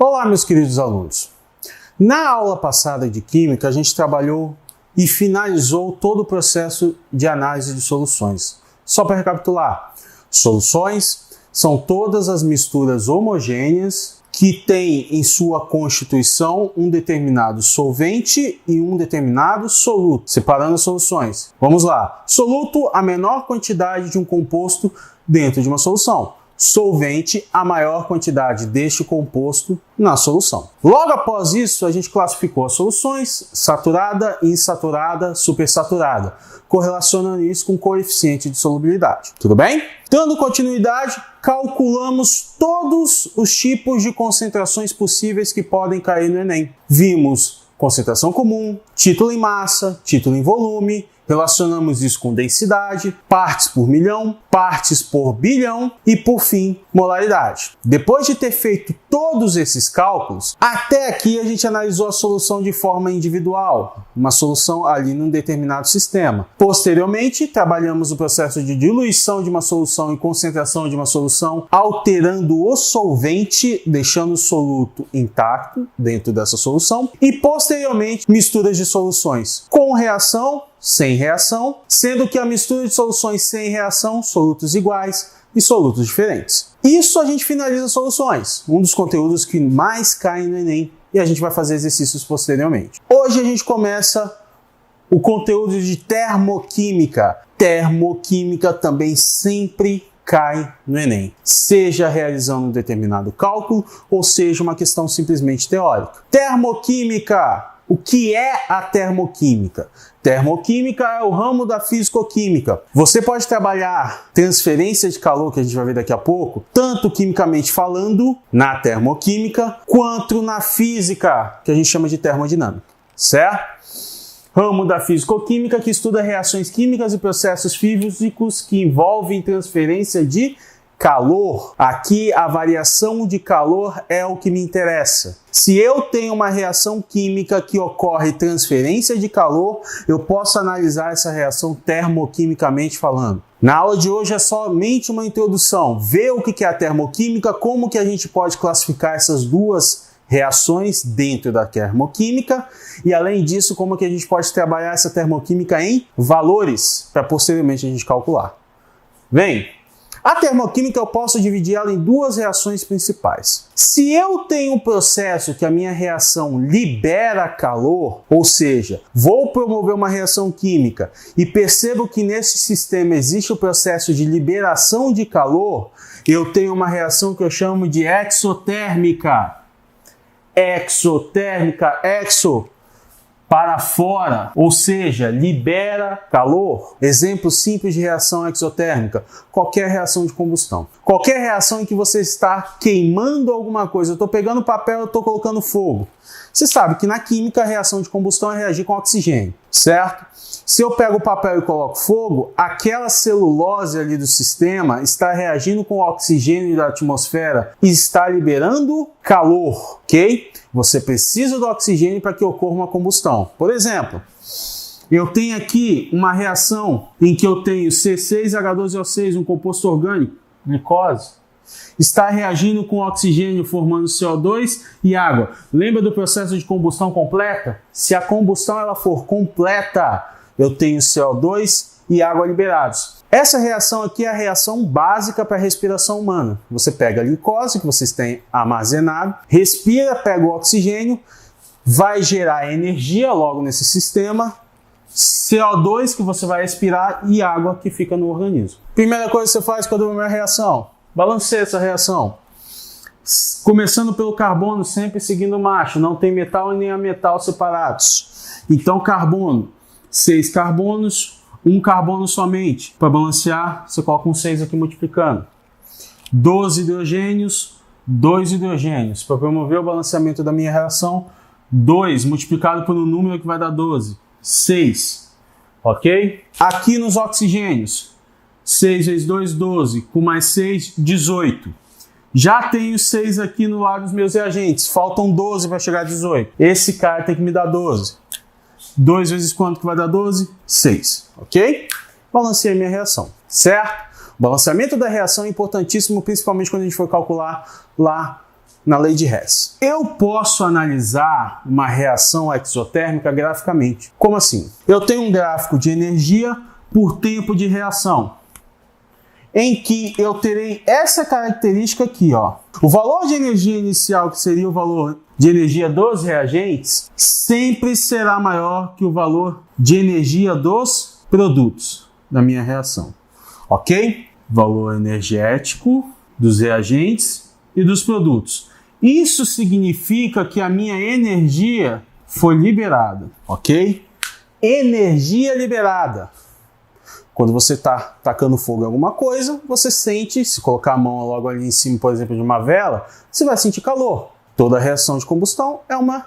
Olá, meus queridos alunos. Na aula passada de Química, a gente trabalhou e finalizou todo o processo de análise de soluções. Só para recapitular, soluções são todas as misturas homogêneas que têm em sua constituição um determinado solvente e um determinado soluto. Separando as soluções. Vamos lá. Soluto, a menor quantidade de um composto dentro de uma solução. Solvente, a maior quantidade deste composto na solução. Logo após isso, a gente classificou as soluções: saturada, insaturada, supersaturada, correlacionando isso com o coeficiente de solubilidade. Tudo bem? Dando continuidade, calculamos todos os tipos de concentrações possíveis que podem cair no Enem. Vimos concentração comum, título em massa, título em volume, relacionamos isso com densidade, partes por milhão, partes por bilhão e, por fim, molaridade. Depois de ter feito todos esses cálculos, até aqui a gente analisou a solução de forma individual, uma solução ali num determinado sistema. Posteriormente, trabalhamos o processo de diluição de uma solução e concentração de uma solução, alterando o solvente, deixando o soluto intacto dentro dessa solução, e posteriormente, misturas de soluções com reação, sem reação, sendo que a mistura de soluções sem reação, solutos iguais e solutos diferentes. Isso a gente finaliza soluções, um dos conteúdos que mais caem no Enem, e a gente vai fazer exercícios posteriormente. Hoje a gente começa o conteúdo de termoquímica. Termoquímica também sempre cai no Enem, seja realizando um determinado cálculo ou seja uma questão simplesmente teórica. Termoquímica. O que é a termoquímica? Termoquímica é o ramo da fisicoquímica. Você pode trabalhar transferência de calor, que a gente vai ver daqui a pouco, tanto quimicamente falando, na termoquímica, quanto na física, que a gente chama de termodinâmica, certo? Ramo da fisicoquímica que estuda reações químicas e processos físicos que envolvem transferência de calor. Aqui a variação de calor é o que me interessa. Se eu tenho uma reação química que ocorre transferência de calor, eu posso analisar essa reação termoquimicamente falando. Na aula de hoje é somente uma introdução, ver o que é a termoquímica, como que a gente pode classificar essas duas reações dentro da termoquímica e, além disso, como que a gente pode trabalhar essa termoquímica em valores para posteriormente a gente calcular. Vem! A termoquímica eu posso dividir ela em duas reações principais. Se eu tenho um processo que a minha reação libera calor, ou seja, vou promover uma reação química e percebo que nesse sistema existe o processo de liberação de calor, eu tenho uma reação que eu chamo de exotérmica. Exotérmica, exo, para fora, ou seja, libera calor. Exemplo simples de reação exotérmica: qualquer reação de combustão. Qualquer reação em que você está queimando alguma coisa. Eu estou pegando papel, eu estou colocando fogo. Você sabe que na química a reação de combustão é reagir com oxigênio, certo? Se eu pego o papel e coloco fogo, aquela celulose ali do sistema está reagindo com o oxigênio da atmosfera e está liberando calor, ok? Você precisa do oxigênio para que ocorra uma combustão. Por exemplo, eu tenho aqui uma reação em que eu tenho C6H12O6, um composto orgânico, glicose, está reagindo com oxigênio formando CO2 e água. Lembra do processo de combustão completa? Se a combustão ela for completa, eu tenho CO2 e água liberados. Essa reação aqui é a reação básica para a respiração humana. Você pega a glicose que vocês têm armazenado, respira, pega o oxigênio, vai gerar energia logo nesse sistema, CO2 que você vai respirar e água que fica no organismo. Primeira coisa que você faz quando uma reação: balanceia essa reação. Começando pelo carbono, sempre seguindo o macho, não tem metal e nem ametal separados. Então carbono, 6 carbonos, 1 carbono somente. Para balancear, você coloca um 6 aqui multiplicando. 12 hidrogênios, 2 hidrogênios. Para promover o balanceamento da minha reação, 2 multiplicado por um número que vai dar 12. 6. Ok? Aqui nos oxigênios, 6 vezes 2, 12. Com mais 6, 18. Já tenho 6 aqui no lado dos meus reagentes. Faltam 12 para chegar a 18. Esse cara tem que me dar 12. 2 vezes quanto que vai dar 12? 6, ok? Balanceei minha reação, certo? O balanceamento da reação é importantíssimo, principalmente quando a gente for calcular lá na lei de Hess. Eu posso analisar uma reação exotérmica graficamente. Como assim? Eu tenho um gráfico de energia por tempo de reação, em que eu terei essa característica aqui, ó. O valor de energia inicial, que seria o valor de energia dos reagentes, sempre será maior que o valor de energia dos produtos da minha reação. Ok? Valor energético dos reagentes e dos produtos. Isso significa que a minha energia foi liberada, ok? Energia liberada. Quando você está tacando fogo em alguma coisa, você sente, se colocar a mão logo ali em cima, por exemplo, de uma vela, você vai sentir calor. Toda reação de combustão é uma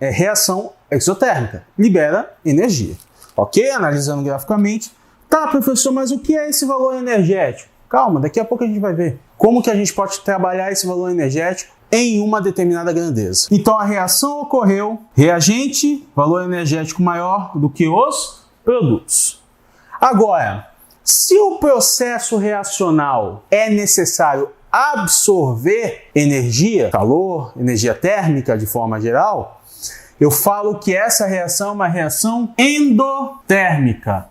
reação exotérmica, libera energia. Ok? Analisando graficamente. Tá, professor, mas o que é esse valor energético? Calma, daqui a pouco a gente vai ver. Como que a gente pode trabalhar esse valor energético em uma determinada grandeza? Então a reação ocorreu, reagente, valor energético maior do que os produtos. Agora, se o processo reacional é necessário absorver energia, calor, energia térmica de forma geral, eu falo que essa reação é uma reação endotérmica.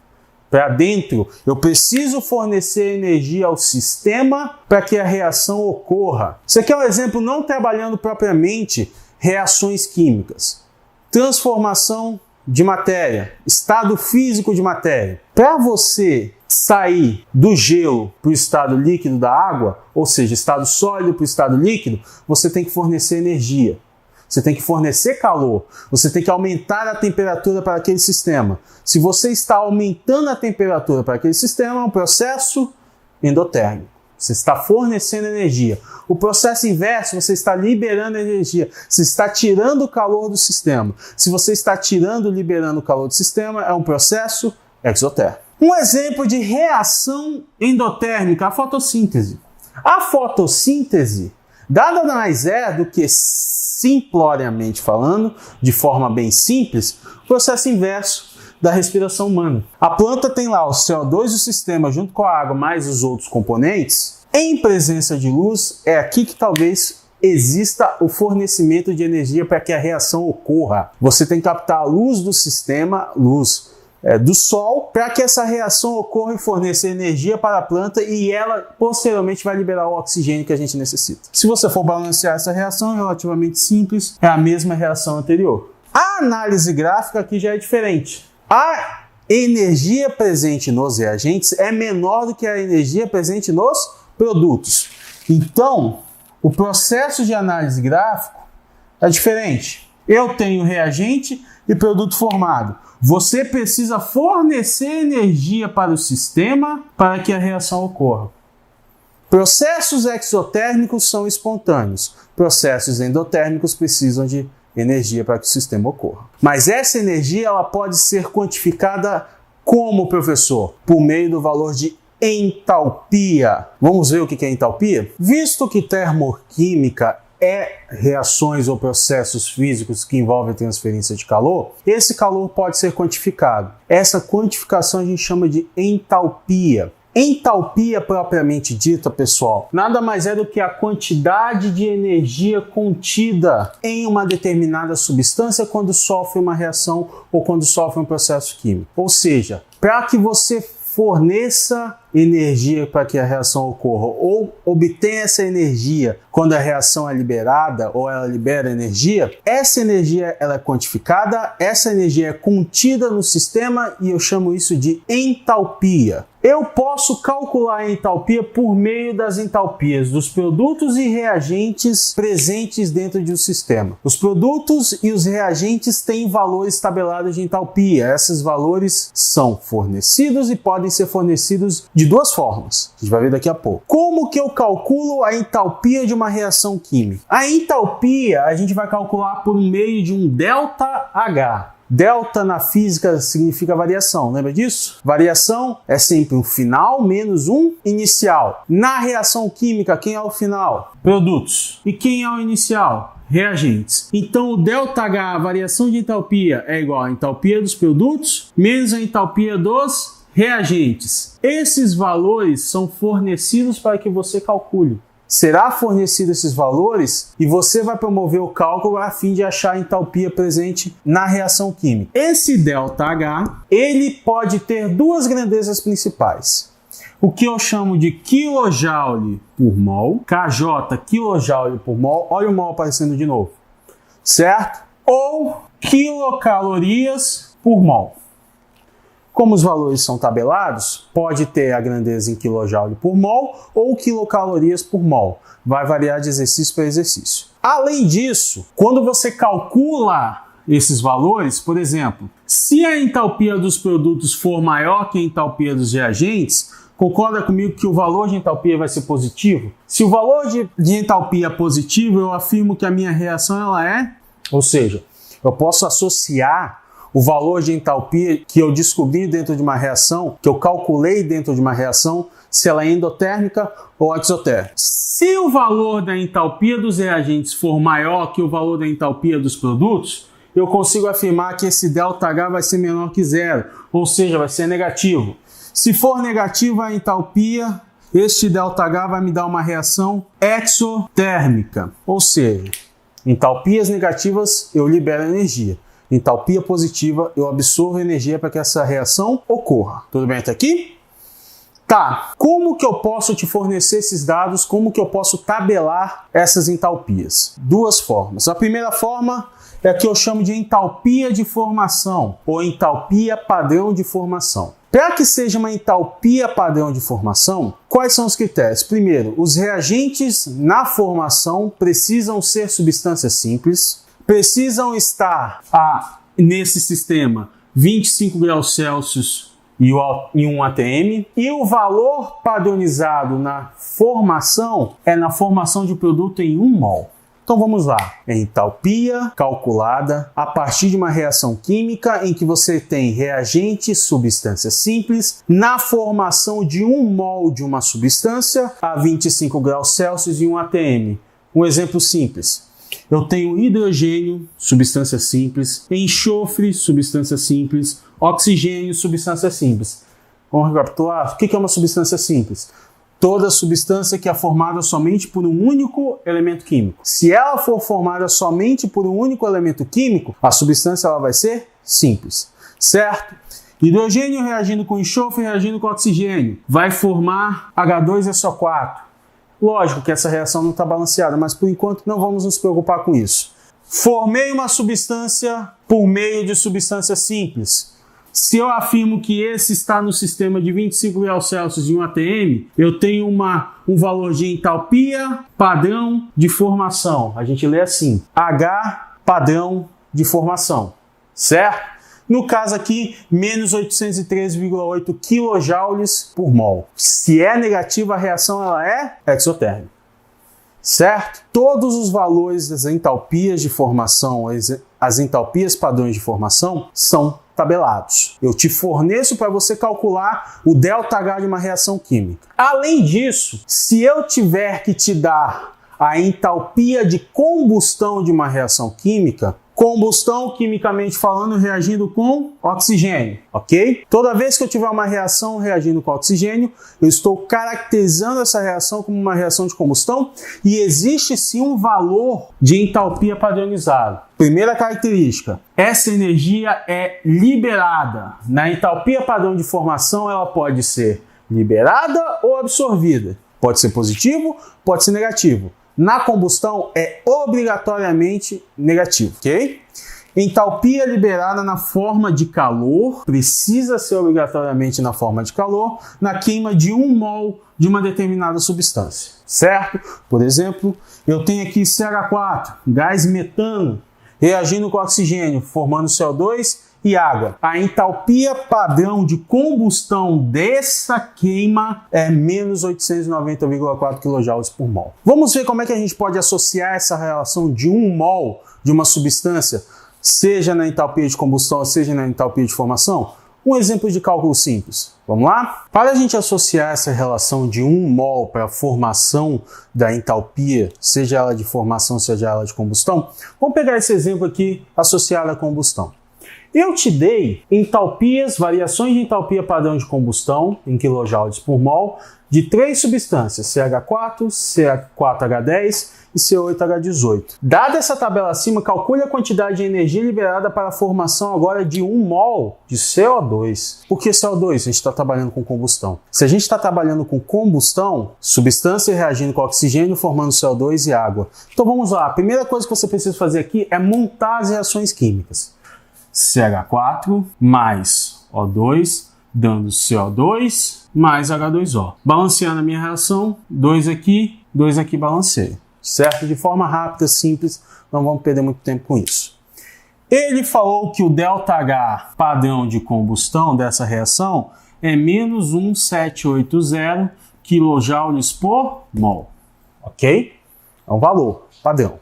Para dentro, eu preciso fornecer energia ao sistema para que a reação ocorra. Isso aqui é um exemplo não trabalhando propriamente reações químicas. Transformação de matéria, estado físico de matéria. Para você sair do gelo para o estado líquido da água, ou seja, estado sólido para o estado líquido, você tem que fornecer energia. Você tem que fornecer calor, você tem que aumentar a temperatura para aquele sistema. Se você está aumentando a temperatura para aquele sistema, é um processo endotérmico. Você está fornecendo energia. O processo inverso, você está liberando energia. Você está tirando o calor do sistema. Se você está tirando e liberando o calor do sistema, é um processo exotérmico. Um exemplo de reação endotérmica, a fotossíntese. A fotossíntese nada mais é do que, simploriamente falando, de forma bem simples, o processo inverso da respiração humana. A planta tem lá o CO2 do sistema junto com a água mais os outros componentes. Em presença de luz, é aqui que talvez exista o fornecimento de energia para que a reação ocorra. Você tem que captar a luz do sistema, luz do sol, para que essa reação ocorra e forneça energia para a planta e ela posteriormente vai liberar o oxigênio que a gente necessita. Se você for balancear essa reação, é relativamente simples, é a mesma reação anterior. A análise gráfica aqui já é diferente. A energia presente nos reagentes é menor do que a energia presente nos produtos. Então, o processo de análise gráfico é diferente. Eu tenho reagente e produto formado. Você precisa fornecer energia para o sistema para que a reação ocorra. Processos exotérmicos são espontâneos. Processos endotérmicos precisam de energia para que o sistema ocorra. Mas essa energia ela pode ser quantificada como, professor? Por meio do valor de entalpia. Vamos ver o que é entalpia? Visto que termoquímica é reações ou processos físicos que envolvem transferência de calor, esse calor pode ser quantificado. Essa quantificação a gente chama de entalpia. Entalpia propriamente dita, pessoal, nada mais é do que a quantidade de energia contida em uma determinada substância quando sofre uma reação ou quando sofre um processo químico. Ou seja, para que você forneça energia para que a reação ocorra ou obtenha essa energia quando a reação é liberada ou ela libera energia, essa energia ela é quantificada, essa energia é contida no sistema e eu chamo isso de entalpia. Eu posso calcular a entalpia por meio das entalpias dos produtos e reagentes presentes dentro de um sistema. Os produtos e os reagentes têm valores tabelados de entalpia. Esses valores são fornecidos e podem ser fornecidos de duas formas. A gente vai ver daqui a pouco. Como que eu calculo a entalpia de uma reação química? A entalpia a gente vai calcular por meio de um ΔH. Delta na física significa variação, lembra disso? Variação é sempre um final menos um inicial. Na reação química, quem é o final? Produtos. E quem é o inicial? Reagentes. Então, o ΔH, a variação de entalpia, é igual à entalpia dos produtos menos a entalpia dos reagentes. Esses valores são fornecidos para que você calcule. será fornecido esses valores e você vai promover o cálculo a fim de achar a entalpia presente na reação química. Esse ΔH, ele pode ter duas grandezas principais. O que eu chamo de kJ por mol, KJ kJ por mol, olha o mol aparecendo de novo, certo? Ou quilocalorias por mol. Como os valores são tabelados, pode ter a grandeza em kJ por mol ou quilocalorias por mol. Vai variar de exercício para exercício. Além disso, quando você calcula esses valores, por exemplo, se a entalpia dos produtos for maior que a entalpia dos reagentes, concorda comigo que o valor de entalpia vai ser positivo? Se o valor de entalpia é positivo, eu afirmo que a minha reação ela é, ou seja, eu posso associar o valor de entalpia que eu descobri dentro de uma reação, que eu calculei dentro de uma reação, se ela é endotérmica ou exotérmica. Se o valor da entalpia dos reagentes for maior que o valor da entalpia dos produtos, eu consigo afirmar que esse ΔH vai ser menor que zero, ou seja, vai ser negativo. Se for negativa a entalpia, este ΔH vai me dar uma reação exotérmica, ou seja, entalpias negativas eu libero energia. Entalpia positiva, eu absorvo energia para que essa reação ocorra. Tudo bem até aqui? Tá, como que eu posso te fornecer esses dados? Como que eu posso tabelar essas entalpias? Duas formas. A primeira forma é a que eu chamo de entalpia de formação, ou entalpia padrão de formação. Para que seja uma entalpia padrão de formação, quais são os critérios? Primeiro, os reagentes na formação precisam ser substâncias simples, precisam estar nesse sistema 25 graus Celsius e 1 atm, e o valor padronizado na formação é na formação de produto em 1 mol. Então vamos lá, é entalpia calculada a partir de uma reação química em que você tem reagente, substância simples, na formação de 1 mol de uma substância a 25 graus Celsius e 1 atm. Um exemplo simples. Eu tenho hidrogênio, substância simples, enxofre, substância simples, oxigênio, substância simples. Vamos recapitular? O que é uma substância simples? Toda substância que é formada somente por um único elemento químico. Se ela for formada somente por um único elemento químico, a substância ela vai ser simples, certo? Hidrogênio reagindo com enxofre, reagindo com oxigênio, vai formar H2SO4. Lógico que essa reação não está balanceada, mas por enquanto não vamos nos preocupar com isso. Formei uma substância por meio de substância simples. Se eu afirmo que esse está no sistema de 25 graus Celsius e 1 atm, eu tenho um valor de entalpia padrão de formação. A gente lê assim, H padrão de formação, certo? No caso aqui, menos 813,8 kJ por mol. Se é negativa, a reação ela é exotérmica, certo? Todos os valores das entalpias de formação, as entalpias padrões de formação, são tabelados. Eu te forneço para você calcular o ΔH de uma reação química. Além disso, se eu tiver que te dar a entalpia de combustão de uma reação química, combustão, quimicamente falando, reagindo com oxigênio, ok? Toda vez que eu tiver uma reação reagindo com oxigênio, eu estou caracterizando essa reação como uma reação de combustão e existe sim um valor de entalpia padronizado. Primeira característica, essa energia é liberada. Na entalpia padrão de formação, ela pode ser liberada ou absorvida. Pode ser positivo, pode ser negativo. Na combustão é obrigatoriamente negativo, ok? Entalpia liberada na forma de calor, precisa ser obrigatoriamente na forma de calor, na queima de 1 mol de uma determinada substância, certo? Por exemplo, eu tenho aqui CH4, gás metano, reagindo com oxigênio, formando CO2 e água. A entalpia padrão de combustão dessa queima é menos 890,4 kJ por mol. Vamos ver como é que a gente pode associar essa relação de 1 mol de uma substância, seja na entalpia de combustão, seja na entalpia de formação? Um exemplo de cálculo simples. Vamos lá? Para a gente associar essa relação de 1 mol para a formação da entalpia, seja ela de formação, seja ela de combustão, vamos pegar esse exemplo aqui associado à combustão. Eu te dei entalpias, variações de entalpia padrão de combustão em quilojoules por mol de 3 substâncias, CH4, CH4H10 e C8H18. Dada essa tabela acima, calcule a quantidade de energia liberada para a formação agora de 1 mol de CO2. Por que CO2? A gente está trabalhando com combustão. Se a gente está trabalhando com combustão, substância reagindo com oxigênio, formando CO2 e água. Então vamos lá, a primeira coisa que você precisa fazer aqui é montar as reações químicas. CH4 mais O2, dando CO2 mais H2O. Balanceando a minha reação, 2 aqui balanceia. Certo? De forma rápida, simples, não vamos perder muito tempo com isso. Ele falou que o ΔH padrão de combustão dessa reação é menos 1,780 kJ por mol. Ok? É um valor padrão.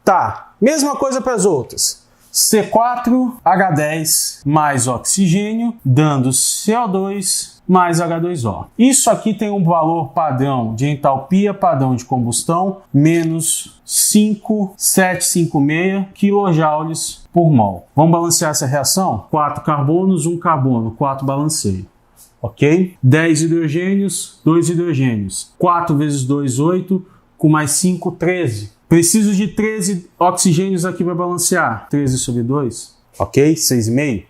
Tá, mesma coisa para as outras. C4H10 mais oxigênio, dando CO2 mais H2O. Isso aqui tem um valor padrão de entalpia padrão de combustão, menos 5,756 kJ por mol. Vamos balancear essa reação? 4 carbonos, 1 carbono, 4 balanceio. Ok? 10 hidrogênios, 2 hidrogênios. 4 vezes 2, 8, com mais 5, 13. Preciso de 13 oxigênios aqui para balancear. 13 sobre 2, ok? 6,5.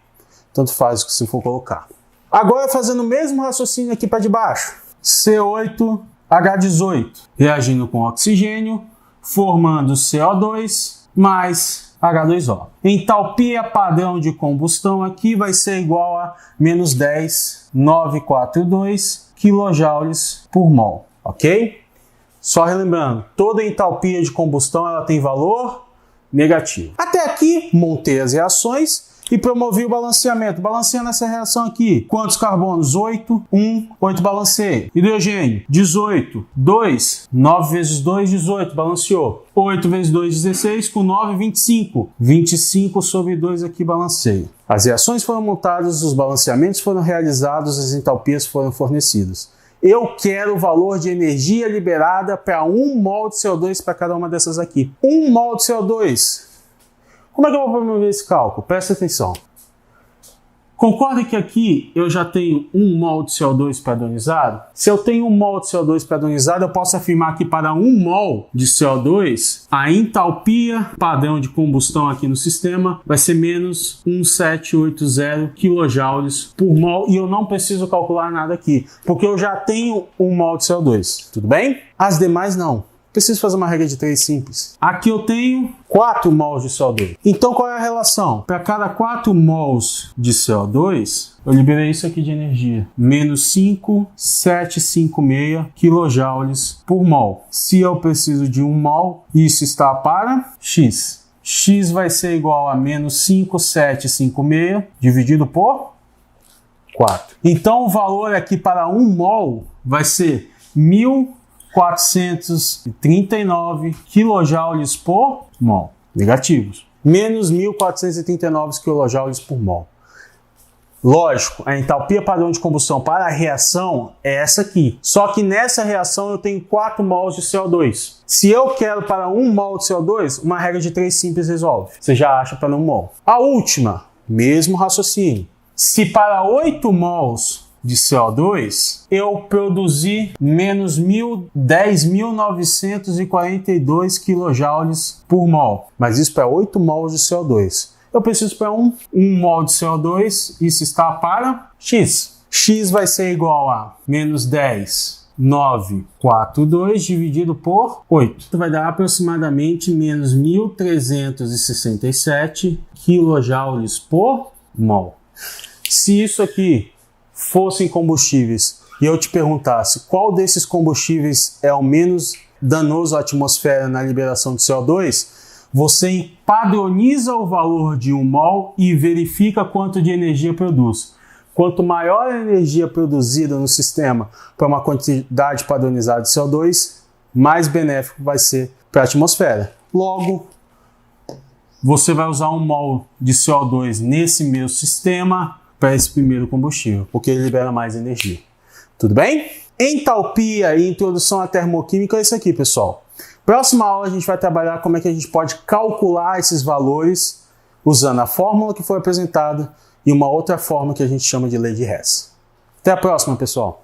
Tanto faz o que você for colocar. Agora fazendo o mesmo raciocínio aqui para de baixo. C8H18 reagindo com oxigênio, formando CO2 mais H2O. Entalpia padrão de combustão aqui vai ser igual a menos 10,942 kJ por mol, ok? Só relembrando, toda entalpia de combustão ela tem valor negativo. Até aqui, montei as reações e promovi o balanceamento. Balanceando essa reação aqui. Quantos carbonos? 8, 8 balanceio. Hidrogênio, 18, 2, 9 vezes 2, 18, balanceou. 8 vezes 2, 16, com 9, 25. 25 sobre 2 aqui, balanceio. As reações foram montadas, os balanceamentos foram realizados, as entalpias foram fornecidas. Eu quero o valor de energia liberada para 1 mol de CO2 para cada uma dessas aqui. 1 mol de CO2. Como é que eu vou promover esse cálculo? Presta atenção. Concorda que aqui eu já tenho 1 mol de CO2 padronizado? Se eu tenho 1 mol de CO2 padronizado, eu posso afirmar que para 1 mol de CO2, a entalpia padrão de combustão aqui no sistema vai ser menos 1,780 kJ por mol e eu não preciso calcular nada aqui, porque eu já tenho 1 mol de CO2. Tudo bem? As demais não. Preciso fazer uma regra de 3 simples. Aqui eu tenho 4 mols de CO2. Então qual é a relação? Para cada 4 mols de CO2, eu liberei isso aqui de energia. Menos 5,756 kJ por mol. Se eu preciso de 1 mol, isso está para X. X vai ser igual a menos 5,756 dividido por 4. Então o valor aqui para 1 mol vai ser 1.439 kJ por mol. Negativos. Menos 1.439 kJ por mol. Lógico, a entalpia padrão de combustão para a reação é essa aqui. Só que nessa reação eu tenho 4 mols de CO2. Se eu quero para 1 mol de CO2, uma regra de 3 simples resolve. Você já acha para 1 mol. A última, mesmo raciocínio. Se para 8 mols de CO2, eu produzi menos 10.942 kJ por mol. Mas isso para 8 mols de CO2. Eu preciso para 1 mol de CO2, isso está para X. X vai ser igual a menos 10.942 dividido por 8. Isso vai dar aproximadamente menos 1.367 kJ por mol. Se isso aqui fossem combustíveis e eu te perguntasse qual desses combustíveis é o menos danoso à atmosfera na liberação de CO2, você padroniza o valor de 1 mol e verifica quanto de energia produz. Quanto maior a energia produzida no sistema para uma quantidade padronizada de CO2, mais benéfico vai ser para a atmosfera. Logo, você vai usar 1 mol de CO2 nesse meu sistema para esse primeiro combustível, porque ele libera mais energia. Tudo bem? Entalpia e introdução à termoquímica é isso aqui, pessoal. Próxima aula a gente vai trabalhar como é que a gente pode calcular esses valores usando a fórmula que foi apresentada e uma outra fórmula que a gente chama de lei de Hess. Até a próxima, pessoal!